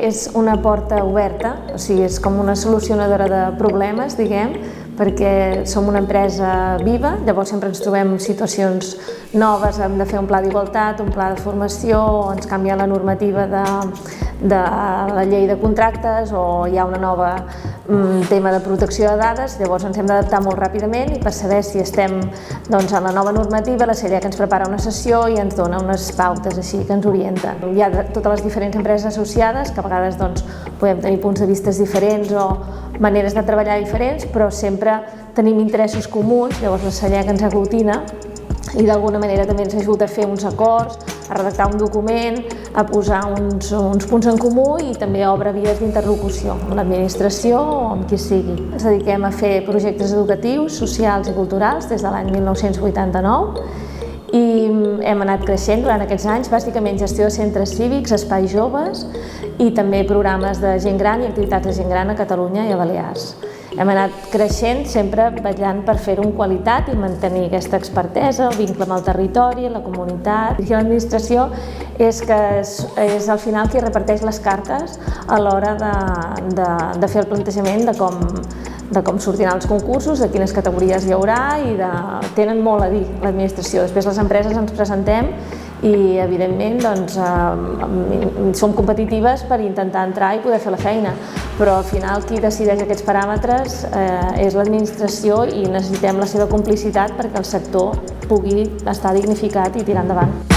és una porta oberta, o sigui, és com una solucionadora de problemes, diguem, perquè som una empresa viva, llavors sempre ens trobem situacions noves, hem de fer un pla d'igualtat, un pla de formació, ens canvia la normativa de la llei de contractes o hi ha una nova tema de protecció de dades, llavors ens hem d'adaptar molt ràpidament i per saber si estem en la nova normativa, la CELEC ens prepara una sessió i ens dona unes pautes així que ens orienten. Hi ha totes les diferents empreses associades que a vegades podem tenir punts de vista diferents o maneres de treballar diferents, però sempre tenim interessos comuns, llavors la CELEC ens aglutina i d'alguna manera també ens ajuda a fer uns acords, a redactar un document, a posar uns punts en comú i també obre vies d'interlocució amb l'administració o amb qui sigui. Ens dediquem a fer projectes educatius, socials i culturals des de l'any 1989 i hem anat creixent durant aquests anys, bàsicament gestió de centres cívics, espais joves i també programes de gent gran i activitats de gent gran a Catalunya i a Balears. Hem anat creixent sempre vetllant per fer-ho amb qualitat i mantenir aquesta expertesa, el vincle amb el territori, la comunitat. I l'administració és al final qui reparteix les cartes a l'hora de fer el plantejament de com sortiran els concursos, de quines categories hi haurà i tenen molt a dir l'administració. Després les empreses ens presentem i evidentment som competitives per intentar entrar i poder fer la feina, però al final qui decideix aquests paràmetres és l'administració i necessitem la seva complicitat perquè el sector pugui estar dignificat i tirar endavant.